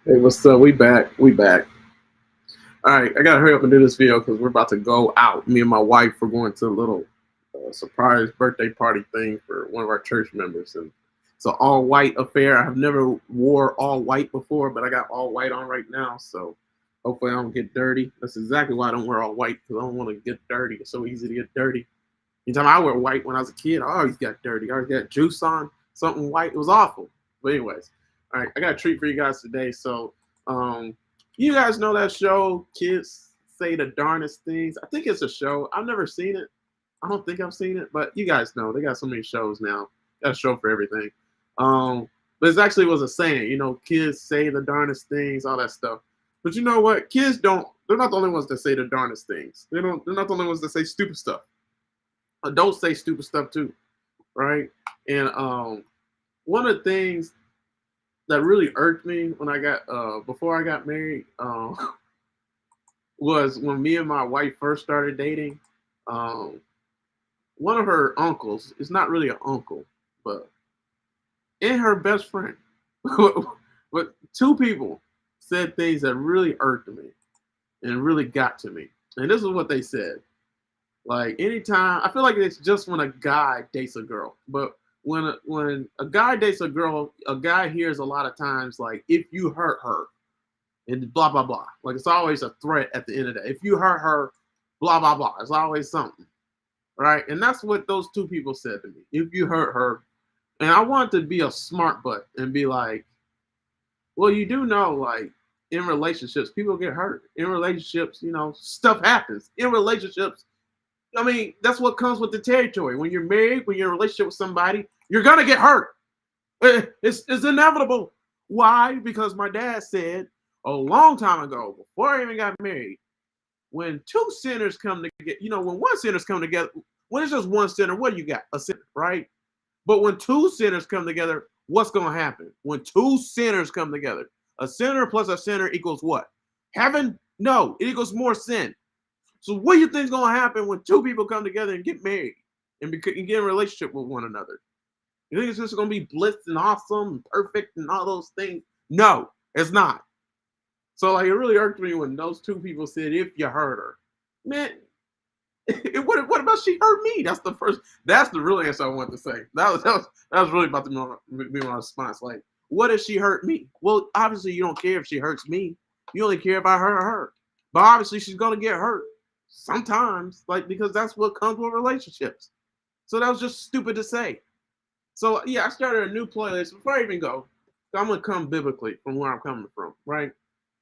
Hey, what's up? We back. We back. All right, I gotta hurry up and do this video because we're about to go out. Me and my wife are going to a little surprise birthday party thing for one of our church members, and it's an all white affair. I have never wore all white before, but I got all white on right now, so hopefully I don't get dirty. That's exactly why I don't wear all white, because I don't want to get dirty. It's so easy to get dirty. Anytime I wear white when I was a kid, I always got dirty. I always got juice on something white. It was awful. But anyways, all right, I got a treat for you guys today. So you guys know that show, Kids Say the Darndest Things? I think it's a show. I've never seen it. I don't think I've seen it, but you guys know they got so many shows now. Got a show for everything. But it actually was a saying, kids say the darndest things, all that stuff. But you know what? Kids don't. They're not the only ones that say the darndest things. They're not the only ones that say stupid stuff. Adults say stupid stuff too, right? And one of the things that really irked me when I got before I got married was when me and my wife first started dating. One of her uncles, it's not really an uncle, but and her best friend, but two people said things that really irked me and really got to me. And this is what they said. Like anytime, I feel like it's just when a guy dates a girl, but when a guy dates a girl, a guy hears a lot of times like, if you hurt her, and blah blah blah. Like it's always a threat at the end of that. If you hurt her, blah blah blah. It's always something, right? And that's what those two people said to me. If you hurt her, and I wanted to be a smart butt and be like, well, you do know, like in relationships, people get hurt. In relationships, stuff happens. In relationships. I mean, that's what comes with the territory. When you're married, when you're in a relationship with somebody, you're going to get hurt. It's inevitable. Why? Because my dad said a long time ago, before I even got married, when two sinners come together, when one sinners come together, when it's just one sinner, what do you got? A sinner, right? But when two sinners come together, what's going to happen? When two sinners come together, a sinner plus a sinner equals what? Heaven? No, it equals more sin. So what do you think is going to happen when two people come together and get married and get in a relationship with one another? You think it's just going to be bliss and awesome and perfect and all those things? No, it's not. So like it really irked me when those two people said, if you hurt her. Man, what about she hurt me? That's the real answer I wanted to say. That was really about to be my response. Like, what if she hurt me? Well, obviously you don't care if she hurts me. You only care if I hurt her. But obviously she's going to get hurt. Sometimes, because that's what comes with relationships. So that was just stupid to say. So yeah, I started a new playlist. Before I even go, I'm gonna come biblically from where I'm coming from, right?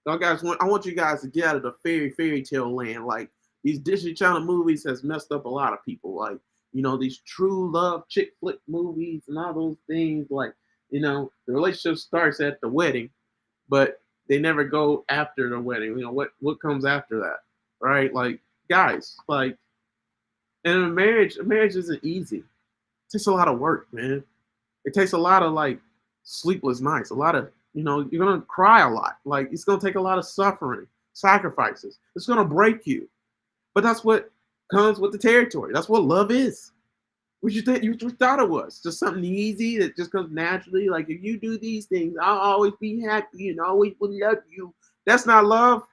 So guys, I want you guys to get out of the fairy tale land. Like these Disney Channel movies has messed up a lot of people. Like these true love chick flick movies and all those things. Like the relationship starts at the wedding, but they never go after the wedding. What comes after that, right? Like guys, like in a marriage isn't easy. It takes a lot of work, man. It takes a lot of sleepless nights, a lot of you're gonna cry a lot. Like it's gonna take a lot of suffering, sacrifices. It's gonna break you. But that's what comes with the territory. That's what love is. What you think you thought it was? Just something easy that just comes naturally. Like if you do these things, I'll always be happy and always will love you. That's not love.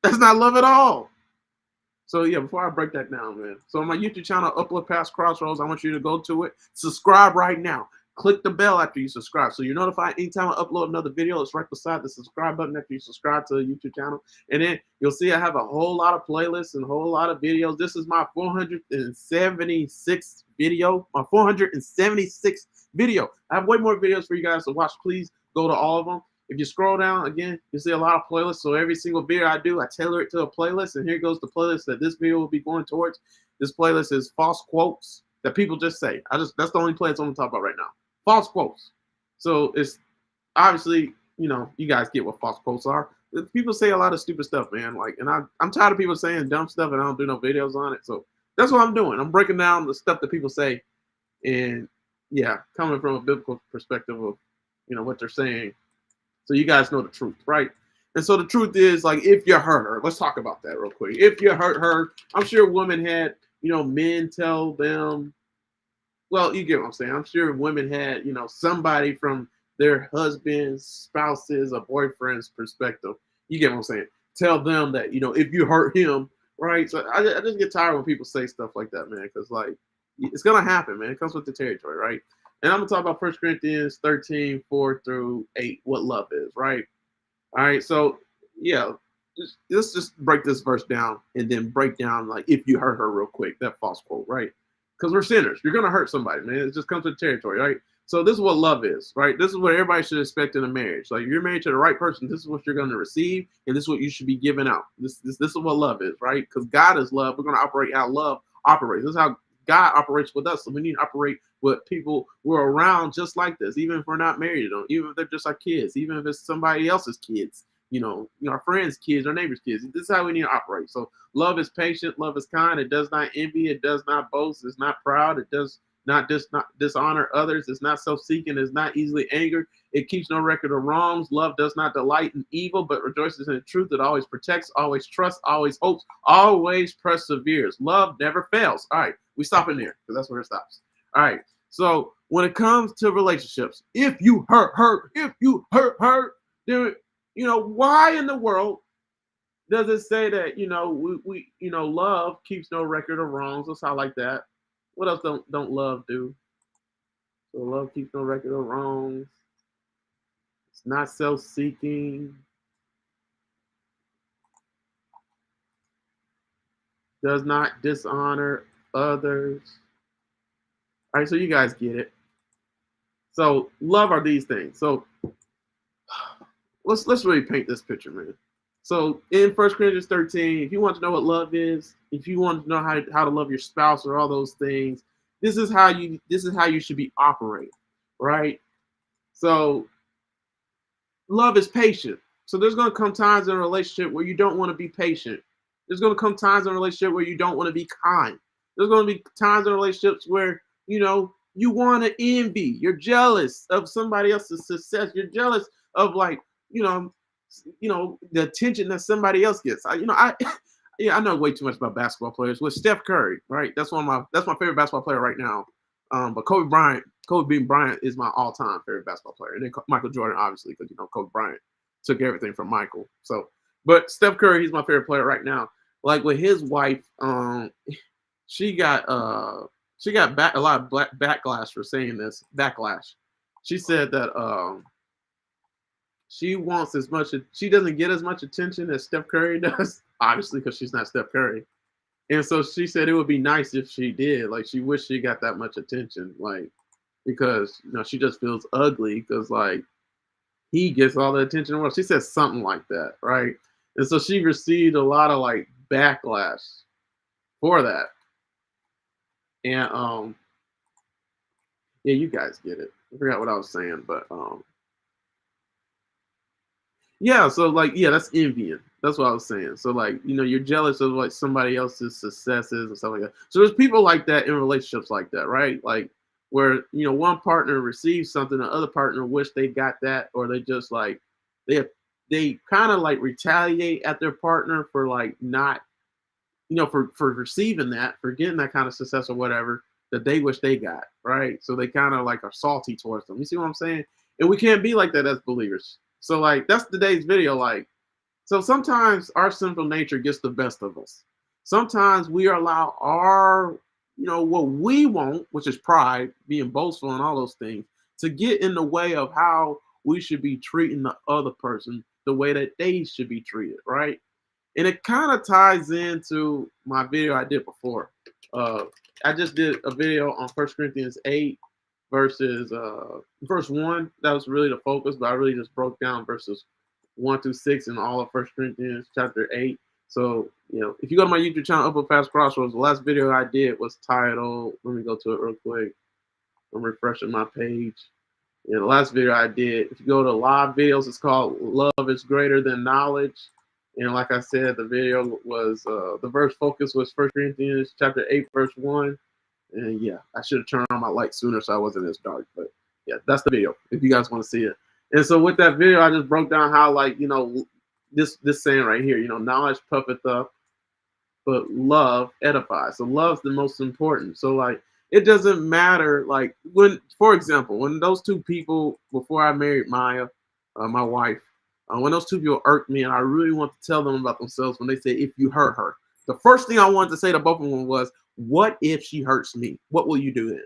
That's not love at all. So yeah, before I break that down, man. So on my YouTube channel, Uplift past Crossroads, I want you to go to it. Subscribe right now. Click the bell after you subscribe, so you're notified anytime I upload another video. It's right beside the subscribe button after you subscribe to the YouTube channel. And then you'll see I have a whole lot of playlists and a whole lot of videos. This is my 476th video. My 476th video. I have way more videos for you guys to watch. Please go to all of them. If you scroll down again, you'll see a lot of playlists. So every single video I do, I tailor it to a playlist. And here goes the playlist that this video will be going towards. This playlist is false quotes that people just say. That's the only playlist I'm gonna talk about right now. False quotes. So it's obviously, you guys get what false quotes are. People say a lot of stupid stuff, man. And I'm tired of people saying dumb stuff and I don't do no videos on it. So that's what I'm doing. I'm breaking down the stuff that people say. And yeah, coming from a biblical perspective of, what they're saying. So you guys know the truth, right? And so the truth is, if you hurt her, let's talk about that real quick. If you hurt her, I'm sure women had, men tell them, well, you get what I'm saying. I'm sure women had, somebody from their husbands, spouses, or boyfriend's perspective. You get what I'm saying? Tell them that, if you hurt him, right? So I just get tired when people say stuff like that, man, because like it's gonna happen, man. It comes with the territory, right? And I'm gonna talk about 1 Corinthians 13, 4 through 8, what love is, right? All right, so yeah, let's just break this verse down and then break down like if you hurt her real quick, that false quote, right? Because we're sinners. You're gonna hurt somebody, man. It just comes with the territory, right? So this is what love is, right? This is what everybody should expect in a marriage. Like if you're married to the right person, this is what you're gonna receive, and this is what you should be giving out. This is what love is, right? Because God is love. We're gonna operate how love operates. This is how God operates with us. So we need to operate with people who are around just like this, even if we're not married to them, even if they're just our kids, even if it's somebody else's kids, our friends' kids, our neighbors' kids. This is how we need to operate. So love is patient, love is kind, it does not envy, it does not boast, it's not proud, it does not dishonor others, it's not self-seeking, it's not easily angered, it keeps no record of wrongs. Love does not delight in evil, but rejoices in the truth. It always protects, always trusts, always hopes, always perseveres. Love never fails. All right, we stop in there because that's where it stops. All right, so when it comes to relationships, if you hurt her, then why in the world does it say that we love keeps no record of wrongs? Let's highlight that. What else don't love do? So love keeps no record of wrongs. It's not self-seeking. Does not dishonor others. All right, so you guys get it. So love are these things. So let's really paint this picture, man. So in 1 Corinthians 13, if you want to know what love is, if you want to know how to love your spouse or all those things, this is how you should be operating, right? So love is patient. So there's going to come times in a relationship where you don't want to be patient. There's going to come times in a relationship where you don't want to be kind. There's going to be times in relationships where you want to envy. You're jealous of somebody else's success. You're jealous of the attention that somebody else gets. I know way too much about basketball players. With Steph Curry, right? That's my favorite basketball player right now. But Kobe Bryant is my all-time favorite basketball player. And then Michael Jordan, obviously, because Kobe Bryant took everything from Michael. So, but Steph Curry, he's my favorite player right now. Like with his wife, she got a lot of backlash for saying this. Backlash. She said that she doesn't get as much attention as Steph Curry does, obviously, because she's not Steph Curry. And so she said it would be nice if she did. Like she wished she got that much attention, like because she just feels ugly because like he gets all the attention in the world. She said something like that, right? And so she received a lot of like backlash for that. And yeah, you guys get it. I forgot what I was saying, but yeah, so like that's envying. That's what I was saying. So like, you're jealous of like somebody else's successes and stuff like that. So there's people like that in relationships like that, right? Like where one partner receives something, the other partner wish they got that, or they just like they kind of like retaliate at their partner for like not, for receiving that, for getting that kind of success or whatever that they wish they got, right? So they kind of like are salty towards them. You see what I'm saying? And we can't be like that as believers. So like that's today's video. Like, so sometimes our sinful nature gets the best of us. Sometimes we allow our, what we want, which is pride, being boastful and all those things, to get in the way of how we should be treating the other person the way that they should be treated, right? And it kind of ties into my video I did before. I just did a video on 1 Corinthians 8 verses verse 1. That was really the focus, but I really just broke down verses 1 through 6 in all of 1 Corinthians chapter 8. So, if you go to my YouTube channel, Uplift Crossroads, the last video I did was titled, let me go to it real quick. I'm refreshing my page. Yeah, the last video I did, if you go to live videos, it's called Love is Greater Than Knowledge. And like I said, the video was, the verse focus was 1 Corinthians chapter 8, verse 1. And yeah, I should have turned on my light sooner so I wasn't as dark. But yeah, that's the video if you guys want to see it. And so with that video, I just broke down how like, this saying right here, knowledge puffeth up, but love edifies. So love's the most important. So like it doesn't matter. Like when, for example, when those two people before I married Maya, my wife, when those two people irked me, and I really want to tell them about themselves when they say, "If you hurt her," the first thing I wanted to say to both of them was, "What if she hurts me? What will you do then?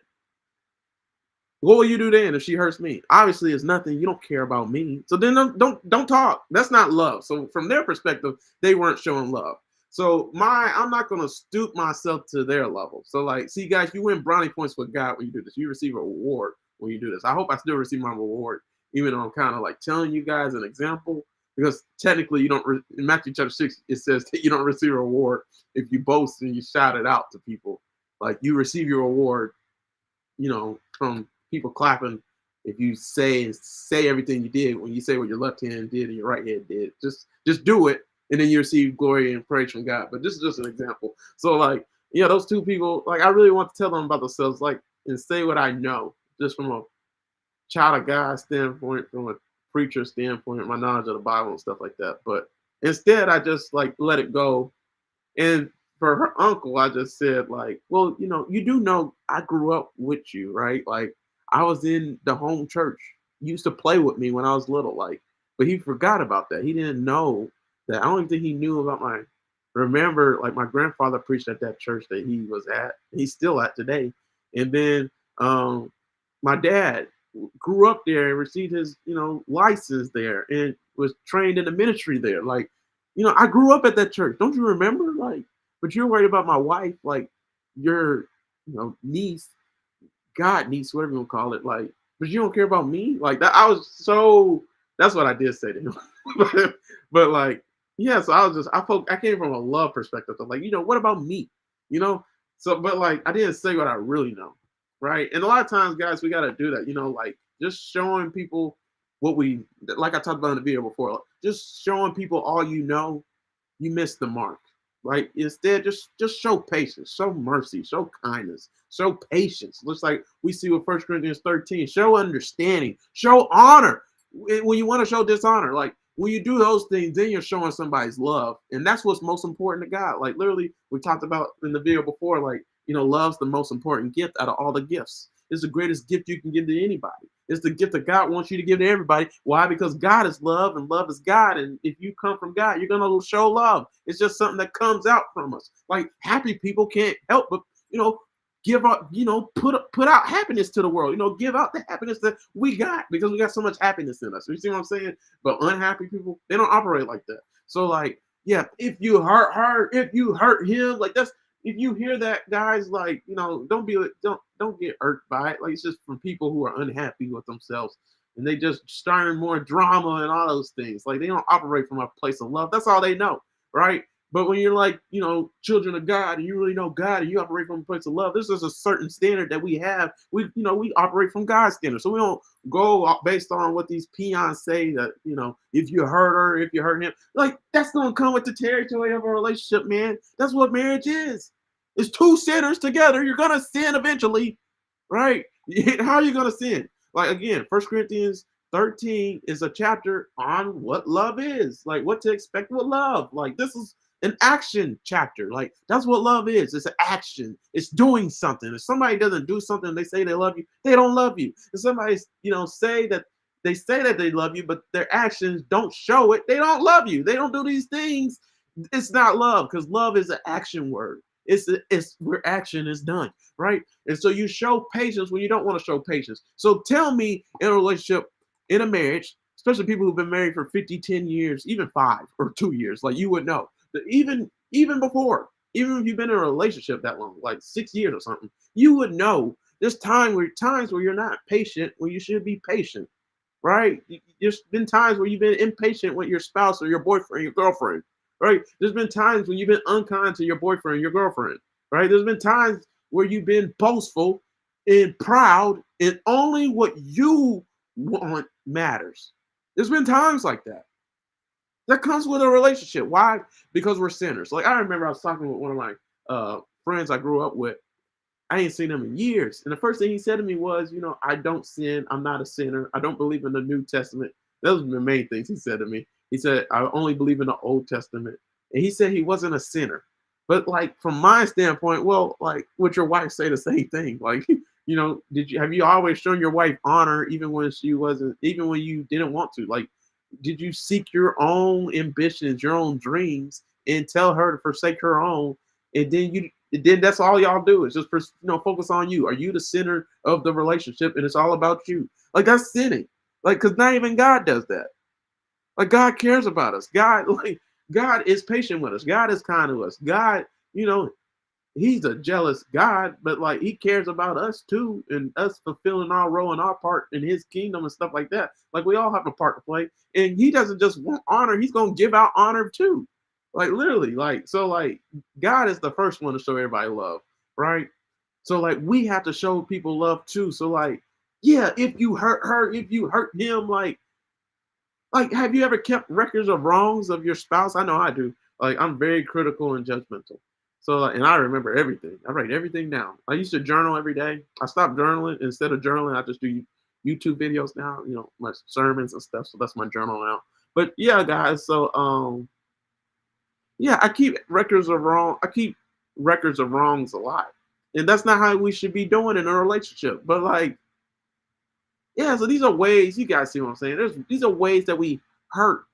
What will you do then if she hurts me? Obviously, it's nothing. You don't care about me. So then don't talk. That's not love." So from their perspective, they weren't showing love. So I'm not gonna stoop myself to their level. So like, see guys, you win brownie points with God when you do this. You receive a reward when you do this. I hope I still receive my reward, even though I'm kind of like telling you guys an example. Because technically, you don't. In Matthew chapter 6, it says that you don't receive a reward if you boast and you shout it out to people. Like you receive your reward, from people clapping if you say everything you did when you say what your left hand did and your right hand did. Just do it, and then you receive glory and praise from God. But this is just an example. So like, yeah, those two people, like I really want to tell them about themselves, like, and say what I know, just from a child of God standpoint, from a preacher standpoint, my knowledge of the Bible and stuff like that. But instead, I just like let it go. And for her uncle, I just said, like, well, you do know I grew up with you, right? Like, I was in the home church. You used to play with me when I was little, like, but he forgot about that. He didn't know that. I don't even think he knew about remember, like, my grandfather preached at that church that he was at. He's still at today. And then my dad grew up there and received his, license there and was trained in the ministry there. Like, I grew up at that church. Don't you remember? Like, but you're worried about my wife, like your, niece, God niece, whatever you want to call it. Like, but you don't care about me? Like that. That's what I did say to him. but like, yeah, so I came from a love perspective. So like, what about me? You know? So, but like, I didn't say what I really know. Right. And a lot of times, guys, we got to do that, like just showing people what like I talked about in the video before, like, just showing people all you miss the mark, right? Instead, just show patience, show mercy, show kindness, show patience. Looks like we see with 1 Corinthians 13, show understanding, show honor. When you want to show dishonor, like when you do those things, then you're showing somebody's love. And that's what's most important to God. Like literally, we talked about in the video before, like, love's the most important gift out of all the gifts. It's the greatest gift you can give to anybody. It's the gift that God wants you to give to everybody. Why? Because God is love and love is God. And if you come from God, you're going to show love. It's just something that comes out from us. Like happy people can't help but, give up, put out happiness to the world, give out the happiness that we got because we got so much happiness in us. You see what I'm saying? But unhappy people, they don't operate like that. So like, yeah, if you hurt her, if you hurt him, like that's, if you hear that, guys, like, don't get irked by it. Like it's just from people who are unhappy with themselves and they just starting more drama and all those things. Like they don't operate from a place of love. That's all they know, right? But when you're like, children of God and you really know God and you operate from a place of love, this is a certain standard that we have. We operate from God's standard. So we don't go based on what these peons say that, if you hurt her, if you hurt him, like that's going to come with the territory of a relationship, man. That's what marriage is. It's two sinners together. You're going to sin eventually, right? How are you going to sin? Like, again, 1 Corinthians 13 is a chapter on what love is, like what to expect with love. Like this is an action chapter. Like that's what love is. It's an action. It's doing something. If somebody doesn't do something, they say they love you, they don't love you. If somebody, say that they love you, but their actions don't show it, they don't love you. They don't do these things. It's not love because love is an action word. It's where action is done, right? And so you show patience when you don't want to show patience. So tell me in a relationship, in a marriage, especially people who've been married for 50, 10 years, even 5 or 2 years, like you would know that even before, even if you've been in a relationship that long, like 6 years or something, you would know there's times where you're not patient when you should be patient, right? There's been times where you've been impatient with your spouse or your boyfriend, your girlfriend, right? There's been times when you've been unkind to your boyfriend, your girlfriend, right? There's been times where you've been boastful and proud, and only what you want matters. There's been times like that. That comes with a relationship. Why? Because we're sinners. Like I remember I was talking with one of my friends I grew up with. I ain't seen him in years. And the first thing he said to me was, I don't sin. I'm not a sinner. I don't believe in the New Testament. Those were the main things he said to me. He said, I only believe in the Old Testament. And he said he wasn't a sinner. But like from my standpoint, well, like would your wife say the same thing? Like, did you have you always shown your wife honor even when she wasn't, even when you didn't want to? Like, did you seek your own ambitions, your own dreams, and tell her to forsake her own, and then that's all y'all do is just focus on you. Are you the center of the relationship, and it's all about you? Like that's sinning. Like, cause not even God does that. Like God cares about us. God, like God is patient with us. God is kind to us. God, you know, He's a jealous God, but like He cares about us too, and us fulfilling our role and our part in His kingdom and stuff like that. Like we all have a part to play, and He doesn't just want honor; He's gonna give out honor too. Like literally, like so, like God is the first one to show everybody love, right? So like we have to show people love too. So like, yeah, if you hurt her, if you hurt him, like, have you ever kept records of wrongs of your spouse? I know I do. Like, I'm very critical and judgmental. So, like, and I remember everything. I write everything down. I used to journal every day. I stopped journaling. Instead of journaling, I just do YouTube videos now. My sermons and stuff. So that's my journal now. But yeah, guys. So, yeah, I keep records of wrong. I keep records of wrongs a lot, and that's not how we should be doing in a relationship. But like, yeah, so these are ways, you guys see what I'm saying. These are ways that we hurt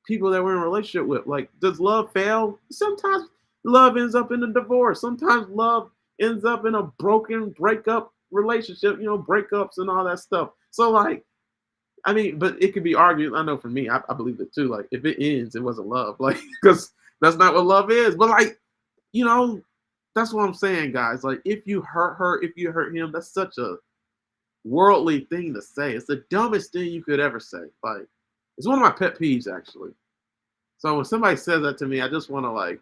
people that we're in a relationship with. Like, does love fail? Sometimes love ends up in a divorce. Sometimes love ends up in a broken breakup relationship, breakups and all that stuff. So like, I mean, but it could be argued. I know for me, I believe it too. Like, if it ends, it wasn't love. Like, because that's not what love is. But like, you know, that's what I'm saying, guys. Like, if you hurt her, if you hurt him, that's such a worldly thing to say. It's the dumbest thing you could ever say. Like, it's one of my pet peeves, actually. So when somebody says that to me, I just want to like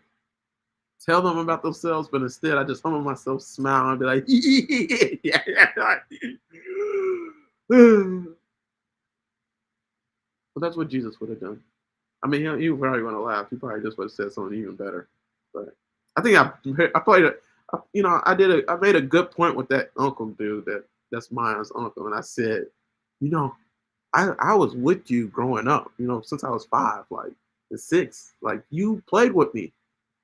tell them about themselves, but instead I just humble myself, smile, and be like, yeah, yeah. But that's what Jesus would have done. I mean, he probably want to laugh. He probably just would have said something even better. But I think I played it. I made a good point with that uncle dude that's Maya's uncle, and I said, you know, I was with you growing up, since I was 5, like and 6. Like you played with me.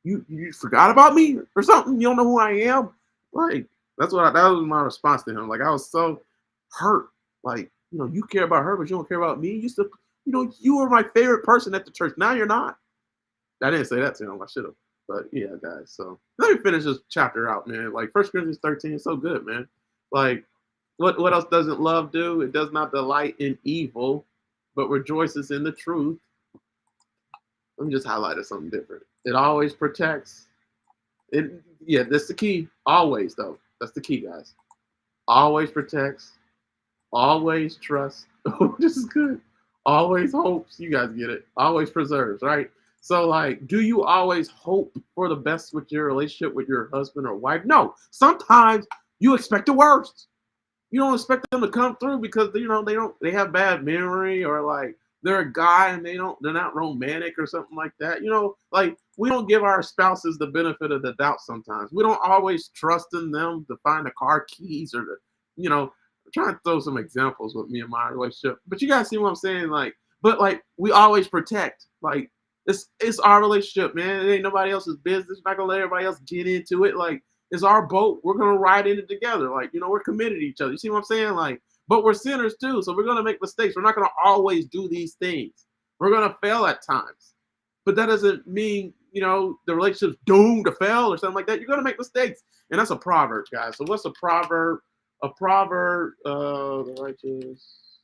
You forgot about me or something? You don't know who I am? Like that was my response to him. Like I was so hurt. Like, you care about her, but you don't care about me. You were my favorite person at the church. Now you're not. I didn't say that to him. I should have. But yeah, guys. So let me finish this chapter out, man. Like 1 Corinthians 13 is so good, man. Like, what else doesn't love do? It does not delight in evil, but rejoices in the truth. Let me just highlight something different. It always protects. Yeah, that's the key. Always, though. That's the key, guys. Always protects. Always trusts. This is good. Always hopes. You guys get it. Always preserves, right? So, like, do you always hope for the best with your relationship with your husband or wife? No. Sometimes you expect the worst. You don't expect them to come through because they have bad memory, or like they're a guy and they're not romantic or something like that. Like we don't give our spouses the benefit of the doubt sometimes. We don't always trust in them to find the car keys, or I'm trying to throw some examples with me and my relationship. But you guys see what I'm saying? Like, but like we always protect. Like it's our relationship, man. It ain't nobody else's business. We're not gonna let everybody else get into it. Like, it's our boat. We're gonna ride in it together. Like, we're committed to each other. You see what I'm saying? Like, but we're sinners too, so we're gonna make mistakes. We're not gonna always do these things. We're gonna fail at times. But that doesn't mean, the relationship's doomed to fail or something like that. You're gonna make mistakes. And that's a proverb, guys. So what's a proverb? A proverb, the righteous.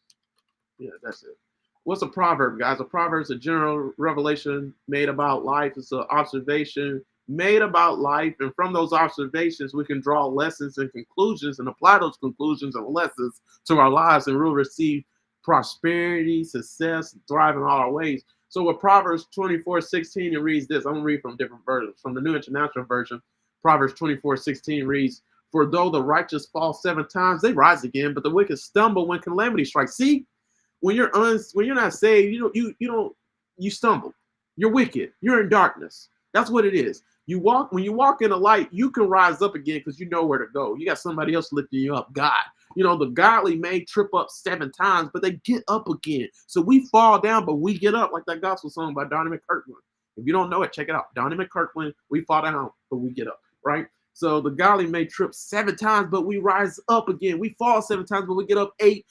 Yeah, that's it. What's a proverb, guys? A proverb is a general revelation made about life. It's an observation made about life, and from those observations we can draw lessons and conclusions and apply those conclusions and lessons to our lives, and we'll receive prosperity, success, thrive in all our ways. So with Proverbs 24:16, it reads this. I'm gonna read from different versions. From the New International Version, Proverbs 24:16 reads, for though the righteous fall 7 times, they rise again, but the wicked stumble when calamity strikes. See, when you're not saved, you stumble. You're wicked. You're in darkness. That's what it is. When you walk in the light, you can rise up again because you know where to go. You got somebody else lifting you up. God. The godly may trip up 7 times, but they get up again. So we fall down, but we get up, like that gospel song by Donnie McKirkland. If you don't know it, check it out. Donnie McKirkland, we fall down, but we get up, right? So the godly may trip 7 times, but we rise up again. We fall 7 times, but we get up 8.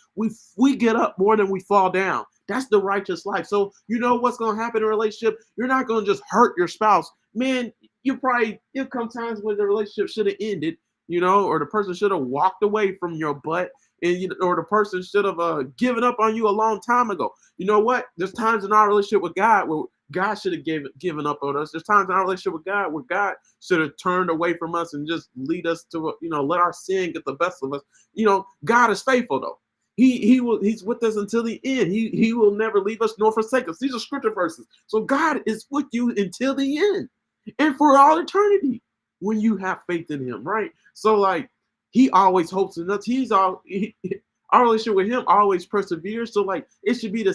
We get up more than we fall down. That's the righteous life. So you know what's going to happen in a relationship? You're not going to just hurt your spouse. Man, it'll come times when the relationship should have ended, or the person should have walked away from your butt, and or the person should have given up on you a long time ago. You know what? There's times in our relationship with God where God should have given up on us. There's times in our relationship with God where God should have turned away from us and just lead us to, let our sin get the best of us. God is faithful though. He's with us until the end. He will never leave us nor forsake us. These are scripture verses. So God is with you until the end and for all eternity when you have faith in him, right? So like he always hopes in us. Our relationship with him always perseveres. So like it should be the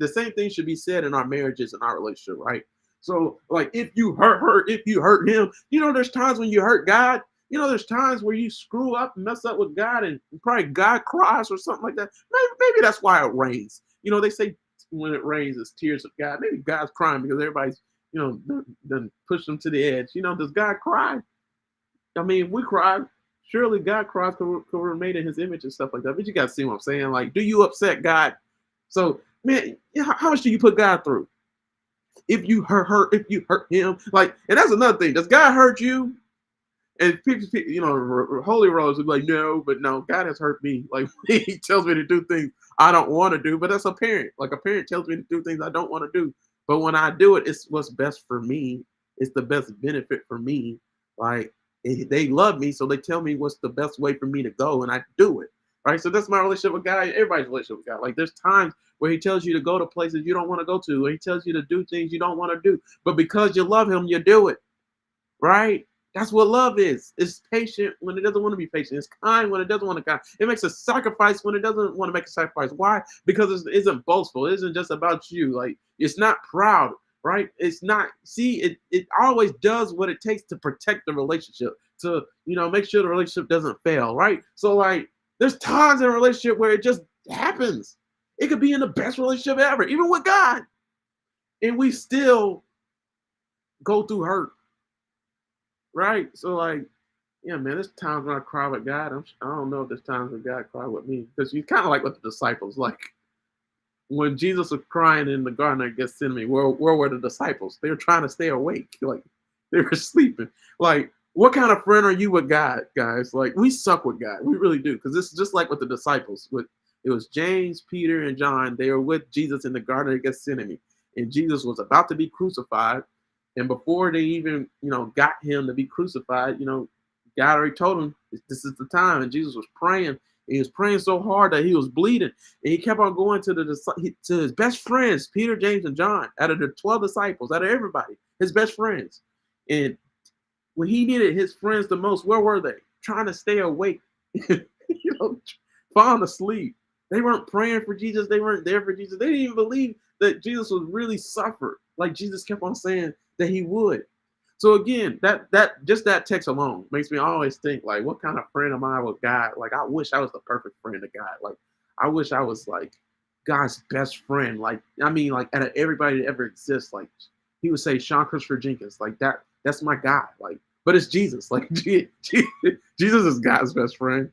same thing should be said in our marriages and our relationship, right? So like if you hurt her, if you hurt him, there's times when you hurt God. There's times where you screw up and mess up with God, and probably God cries or something like that. Maybe that's why it rains. They say when it rains, it's tears of God. Maybe God's crying because everybody's, done pushed them to the edge. Does God cry? I mean, we cry. Surely God cries because we're made in his image and stuff like that. But you got to see what I'm saying. Like, do you upset God? So, man, how much do you put God through? If you hurt her, if you hurt him. Like, and that's another thing. Does God hurt you? And people, Holy Rose would be like, no, but no, God has hurt me. Like, he tells me to do things I don't want to do. But that's a parent. Like, a parent tells me to do things I don't want to do. But when I do it, it's what's best for me. It's the best benefit for me. Like, they love me, so they tell me what's the best way for me to go, and I do it. Right? So that's my relationship with God. Everybody's relationship with God. Like, there's times where he tells you to go to places you don't want to go to, or he tells you to do things you don't want to do. But because you love him, you do it. Right? That's what love is. It's patient when it doesn't want to be patient. It's kind when it doesn't want to kind. It makes a sacrifice when it doesn't want to make a sacrifice. Why? Because it isn't boastful. It isn't just about you. Like, it's not proud, right? It's not. See, it always does what it takes to protect the relationship, to make sure the relationship doesn't fail, right? So like, there's times in a relationship where it just happens. It could be in the best relationship ever, even with God, and we still go through hurt. Right? So like, yeah, man, there's times when I cry with God. I don't know if there's times when God cried with me. Because you kind of like with the disciples. Like when Jesus was crying in the Garden of Gethsemane, where were the disciples? They were trying to stay awake. Like they were sleeping. Like, what kind of friend are you with God, guys? Like, we suck with God. We really do. Because it's just like with the disciples. It was James, Peter, and John. They were with Jesus in the Garden of Gethsemane. And Jesus was about to be crucified. And before they even, got him to be crucified, God already told him this is the time. And Jesus was praying. He was praying so hard that he was bleeding. And he kept on going to his best friends, Peter, James, and John, out of the 12 disciples, out of everybody, his best friends. And when he needed his friends the most, where were they? Trying to stay awake, falling asleep. They weren't praying for Jesus. They weren't there for Jesus. They didn't even believe that Jesus would really suffer. Like Jesus kept on saying that he would. So again, that text alone makes me always think, like, what kind of friend am I with God? Like, I wish I was the perfect friend of God. Like, I wish I was like God's best friend. Like, I mean, like out of everybody that ever exists, like he would say Sean Christopher Jenkins, like that's my guy. Like, but it's Jesus. Like Jesus is God's best friend,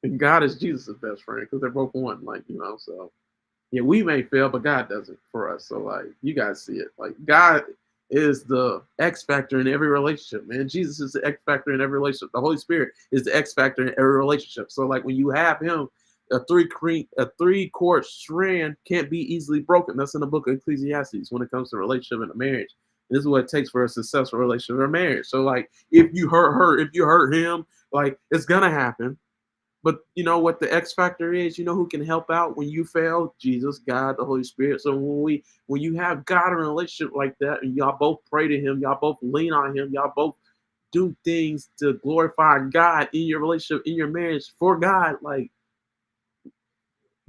and God is Jesus' best friend because they're both one. Like, so yeah, we may fail, but God doesn't for us. So like, you guys see it. Like, God is the X factor in every relationship, man. Jesus is the X factor in every relationship. The Holy Spirit is the X factor in every relationship. So like, when you have him, a three-chord strand can't be easily broken. That's in the book of Ecclesiastes when it comes to relationship and a marriage. This is what it takes for a successful relationship or marriage. So like, if you hurt her, if you hurt him, like, it's gonna happen. But you know what the X factor is? You know who can help out when you fail? Jesus, God, the Holy Spirit. So when you have God in a relationship like that, and y'all both pray to him, y'all both lean on him, y'all both do things to glorify God in your relationship, in your marriage for God, like,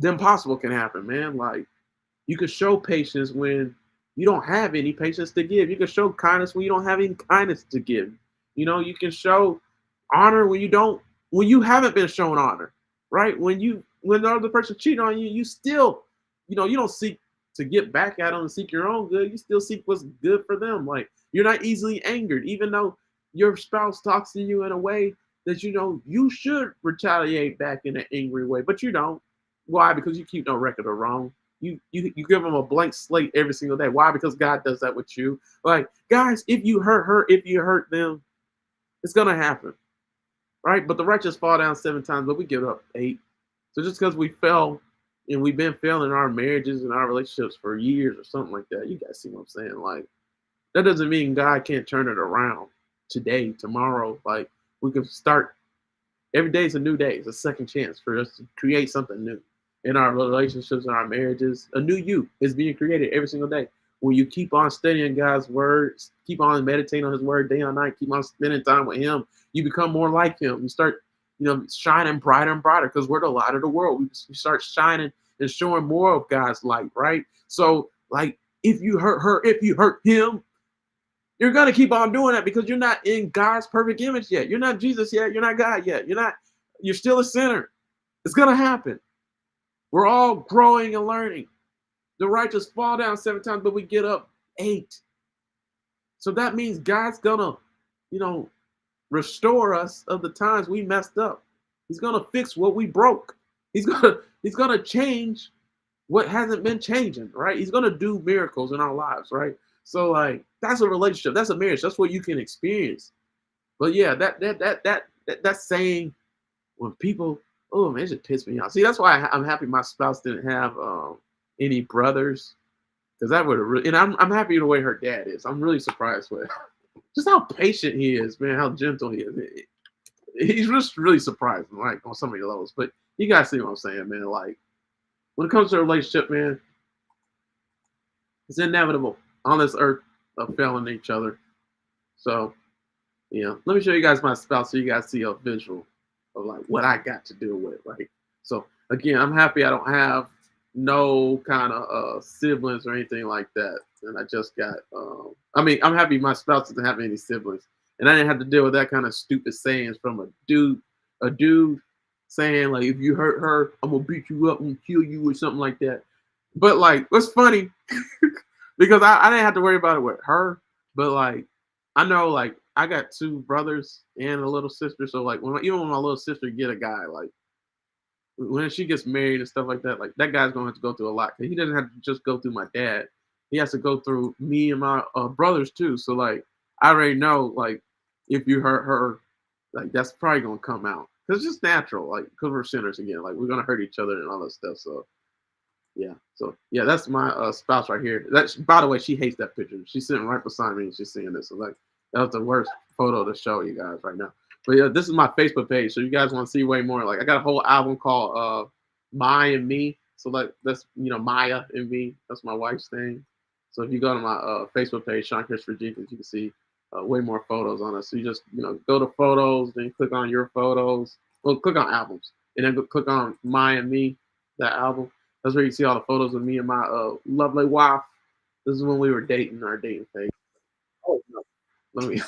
the impossible can happen, man. Like, you can show patience when you don't have any patience to give. You can show kindness when you don't have any kindness to give. You can show honor when you haven't been shown honor, right? When the other person cheated on you, you still, you don't seek to get back at them and seek your own good. You still seek what's good for them. Like you're not easily angered, even though your spouse talks to you in a way that you know you should retaliate back in an angry way, but you don't. Why? Because you keep no record of wrong. You give them a blank slate every single day. Why? Because God does that with you. Like guys, if you hurt her, if you hurt them, it's gonna happen, right? But the righteous fall down 7 times, but we get up 8. So just because we fell and we've been failing in our marriages and our relationships for years or something like that, you guys see what I'm saying? Like that doesn't mean God can't turn it around today, tomorrow. Like we can start. Every day is a new day. It's a second chance for us to create something new in our relationships and our marriages. A new you is being created every single day. When you keep on studying God's words, keep on meditating on His word day and night, keep on spending time with Him, you become more like Him. You start, shining brighter and brighter because we're the light of the world. We start shining and showing more of God's light, right? So, like, if you hurt her, if you hurt him, you're gonna keep on doing that because you're not in God's perfect image yet. You're not Jesus yet. You're not God yet. You're still a sinner. It's gonna happen. We're all growing and learning. The righteous fall down 7 times, but we get up 8. So that means God's gonna, restore us of the times we messed up. He's gonna fix what we broke. He's gonna change what hasn't been changing, right? He's gonna do miracles in our lives, right? So like that's a relationship, that's a marriage, that's what you can experience. But yeah, that saying when people, oh man, it just pissed me off. See, that's why I'm happy my spouse didn't have any brothers, because that would have really. And I'm happy the way her dad is. I'm really surprised with just how patient he is, man. How gentle he is. He's just really surprising, like on so many levels. But you guys see what I'm saying, man. Like when it comes to a relationship, man, it's inevitable on this earth of failing each other. So, let me show you guys my spouse so you guys see a visual of like what I got to deal with, right? So again, I'm happy I don't have no kind of siblings or anything like that. And I just got, I'm happy my spouse doesn't have any siblings. And I didn't have to deal with that kind of stupid sayings from a dude saying like, if you hurt her, I'm gonna beat you up and kill you or something like that. But like, what's funny, because I didn't have to worry about it with her, but like, I know like I got 2 brothers and a little sister. So like even when my little sister get a guy, like when she gets married and stuff like that guy's gonna have to go through a lot. He doesn't have to just go through my dad. He has to go through me and my brothers too. So like I already know like if you hurt her, like that's probably gonna come out. Cause it's just natural, like because we're sinners again. Like we're gonna hurt each other and all that stuff. So yeah, that's my spouse right here. That's, by the way, she hates that picture. She's sitting right beside me and she's seeing this. So like that was the worst photo to show you guys right now. But yeah, this is my Facebook page. So you guys want to see way more. Like I got a whole album called My and Me. So like that's Maya and Me. That's my wife's name. So if you go to my Facebook page, Sean Christopher Jenkins, you can see way more photos on it. So you just go to photos, then click on your photos. Well, click on albums, and then click on My and Me, that album. That's where you see all the photos of me and my lovely wife. This is when we were dating, our dating phase. Oh no, let me.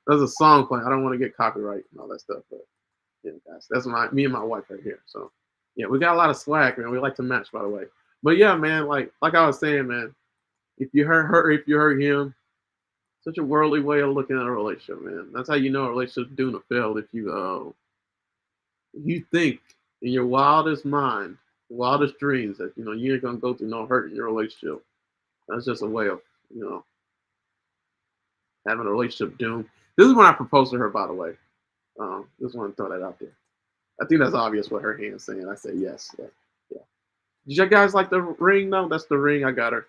There's a song playing. I don't want to get copyright and all that stuff, but yeah, guys, that's me and my wife right here. So yeah, we got a lot of swag, man. We like to match, by the way. But yeah, man, like I was saying, man, if you hurt her, if you hurt him, such a worldly way of looking at a relationship, man. That's how you know a relationship's doomed to fail. If you think in your wildest mind, wildest dreams that you ain't gonna go through no hurt in your relationship. That's just a way of having a relationship doomed. This is when I proposed to her, by the way. Just want to throw that out there. I think that's obvious what her hand's saying. I said yes. Yeah. Did you guys like the ring though? That's the ring I got her.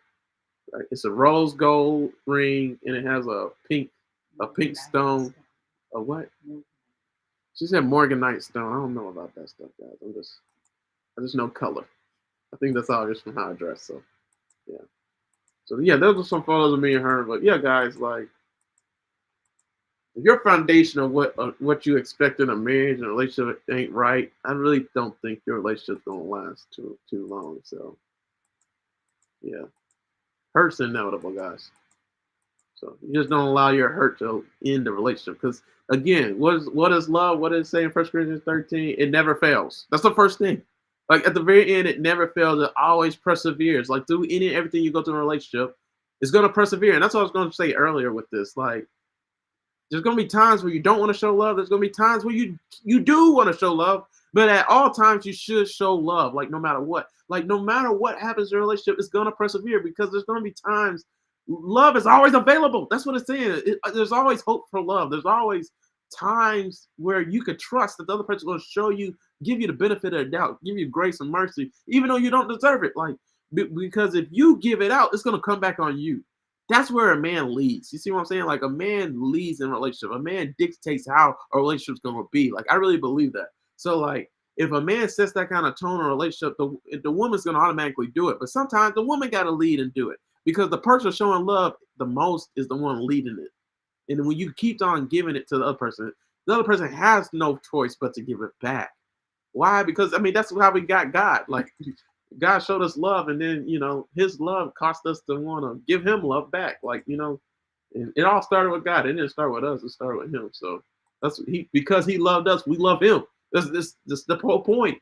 Right? It's a rose gold ring and it has a pink stone. A what? She said Morganite stone. I don't know about that stuff, guys. I just know color. I think that's obvious from how I dress. So yeah. So yeah, those are some photos of me and her. But yeah, guys, like if your foundation of what you expect in a marriage and a relationship ain't right, I really don't think your relationship's gonna last too long. So yeah, hurt's inevitable, guys. So you just don't allow your hurt to end the relationship. Because again, what is love? What does it say in 1 Corinthians 13? It never fails. That's the first thing. Like at the very end, it never fails. It always perseveres. Like through everything you go through in a relationship, it's gonna persevere. And that's what I was gonna say earlier with this. Like there's gonna be times where you don't want to show love. There's gonna be times where you do want to show love, but at all times you should show love. Like no matter what, no matter what happens in a relationship, it's gonna persevere because there's gonna be times. Love is always available. That's what it's saying. There's always hope for love. There's always times where you could trust that the other person will show you, give you the benefit of the doubt, give you grace and mercy, even though you don't deserve it. Like because if you give it out, it's gonna come back on you. That's where a man leads. You see what I'm saying? Like a man leads in a relationship. A man dictates how a relationship's gonna be. Like I really believe that. So like if a man sets that kind of tone in a relationship, the woman's gonna automatically do it. But sometimes the woman gotta lead and do it because the person showing love the most is the one leading it. And when you keep on giving it to the other person has no choice but to give it back. Why? Because I mean that's how we got God. Like God showed us love, and then His love cost us to want to give Him love back. Like and it all started with God. It didn't start with us. It started with Him. So that's because He loved us. We love Him. That's the whole point.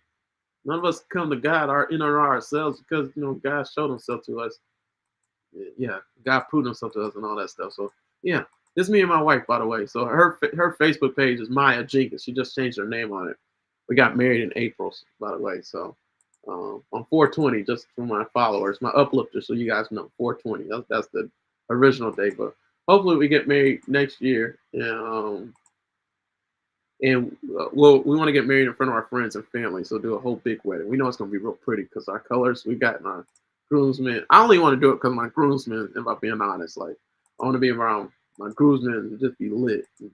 None of us come to God in ourselves because God showed Himself to us. Yeah, God proved Himself to us and all that stuff. So yeah, this is me and my wife, by the way. So her Facebook page is Maya Jenkins. She just changed her name on it. We got married in April, by the way. So on 420, just for my followers, my uplifters, so you guys know 420. That's the original date. But hopefully we get married next year. And we want to get married in front of our friends and family. So do a whole big wedding. We know it's gonna be real pretty because our colors we got in our groomsmen. I only want to do it because my groomsmen, if I'm being honest, like I want to be around my groomsmen and just be lit and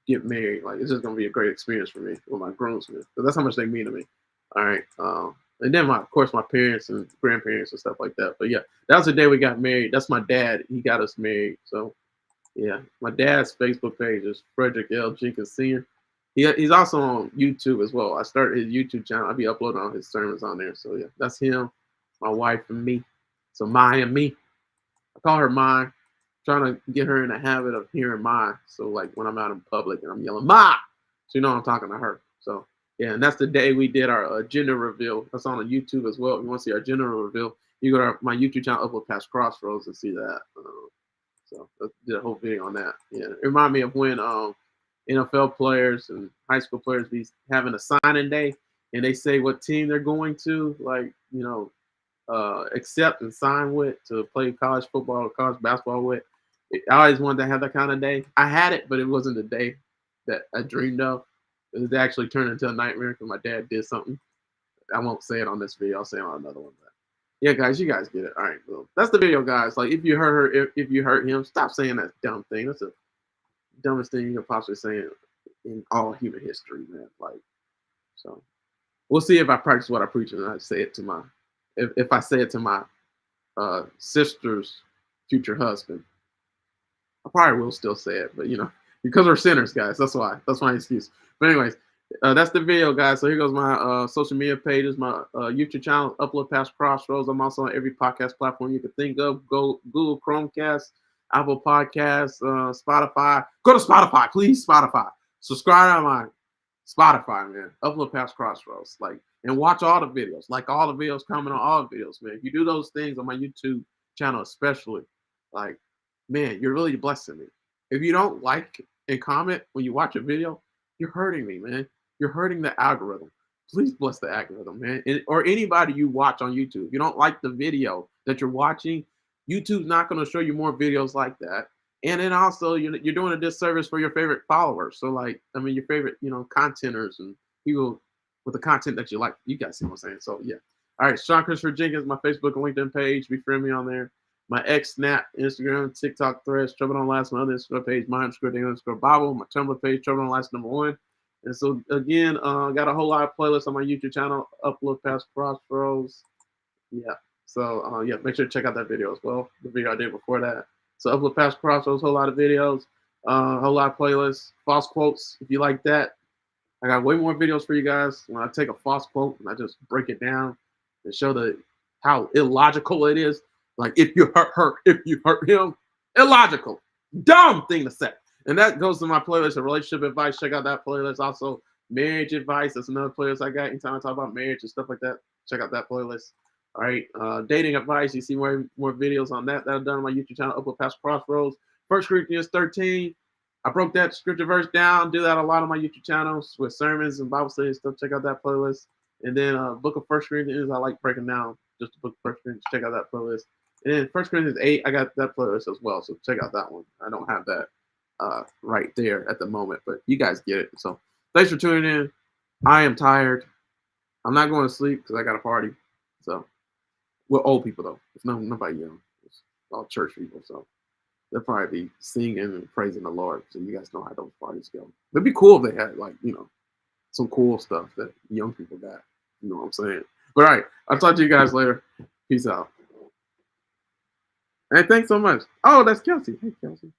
get married. Like it's just gonna be a great experience for me with my groomsmen because that's how much they mean to me. All right. And then of course my parents and grandparents and stuff like that. But yeah, that was the day we got married. That's my dad. He got us married. So yeah, my dad's Facebook page is Frederick L. Jenkins Sr. He's also on YouTube as well. I started his YouTube channel. I'll be uploading all his sermons on there. So yeah, that's him, my wife, and me. So Maya and me. I call her mine. Trying to get her in the habit of hearing mine. So like when I'm out in public and I'm yelling Ma, so I'm talking to her. So yeah, and that's the day we did our gender reveal. That's on YouTube as well. If you want to see our gender reveal, you go to my YouTube channel, upload past Crossroads, and see that. So I did a whole video on that. Yeah, it reminded me of when NFL players and high school players be having a signing day, and they say what team they're going to, like accept and sign with to play college football or college basketball with. I always wanted to have that kind of day. I had it, but it wasn't the day that I dreamed of. It actually turned into a nightmare because my dad did something. I won't say it on this video. I'll say it on another one. But yeah, guys, you guys get it. All right, well, that's the video, guys. Like, if you hurt her, if you hurt him, stop saying that dumb thing. That's the dumbest thing you could possibly say in all human history, man. Like, so we'll see if I practice what I preach and I say it to my, if I say it to my sister's future husband. I probably will still say it, but because we're sinners, guys. That's why. That's my excuse. But anyways, that's the video, guys. So here goes my social media pages, my YouTube channel, Upload Past Crossroads. I'm also on every podcast platform you can think of. Go Google Chromecast, Apple Podcasts, Spotify. Go to Spotify, please. Spotify. Subscribe to my Spotify, man. Upload Past Crossroads, and watch all the videos. Like all the videos, comment on all the videos, man. If you do those things on my YouTube channel, especially, man, you're really blessing me. If you don't like and comment when you watch a video, you're hurting me, man. You're hurting the algorithm. Please bless the algorithm, man. Or anybody you watch on YouTube. If you don't like the video that you're watching, YouTube's not going to show you more videos like that. And then also, you're doing a disservice for your favorite followers. So, your favorite, contenters and people with the content that you like. You guys see what I'm saying? So, yeah. All right, Sean Christopher Jenkins, my Facebook and LinkedIn page. Befriend me on there. My X, Snap, Instagram, TikTok, Threads, Trouble Don't Last, my other Instagram page, my _ Bible, my Tumblr page, Trouble Don't Last #1. And so, again, got a whole lot of playlists on my YouTube channel, Uplift Past Crossroads. Yeah. So, yeah, make sure to check out that video as well, the video I did before that. So, Uplift Past Crossroads, whole lot of videos, whole lot of playlists, false quotes, if you like that. I got way more videos for you guys when I take a false quote and I just break it down and show how illogical it is. Like, if you hurt her, if you hurt him, illogical, dumb thing to say. And that goes to my playlist of relationship advice. Check out that playlist. Also, Marriage advice. That's another playlist I got. Anytime I talk about marriage and stuff like that, check out that playlist. All right. Dating advice. You see more videos on that I've done on my YouTube channel, Uplift past Crossroads. 1 Corinthians 13. I broke that scripture verse down. Do that a lot on my YouTube channels with sermons and Bible study and stuff. Check out that playlist. And then book of 1 Corinthians, I like breaking down just the book of 1 Corinthians. Check out that playlist. And then 1 Corinthians 8, I got that playlist as well. So check out that one. I don't have that right there at the moment, but you guys get it. So thanks for tuning in. I am tired. I'm not going to sleep because I got a party. So we're old people though. It's nobody young. It's all church people. So they'll probably be singing and praising the Lord. So you guys know how those parties go. It'd be cool if they had some cool stuff that young people got. You know what I'm saying? But all right, I'll talk to you guys later. Peace out. Hey, thanks so much. Oh, that's Kelsey. Hey, Kelsey.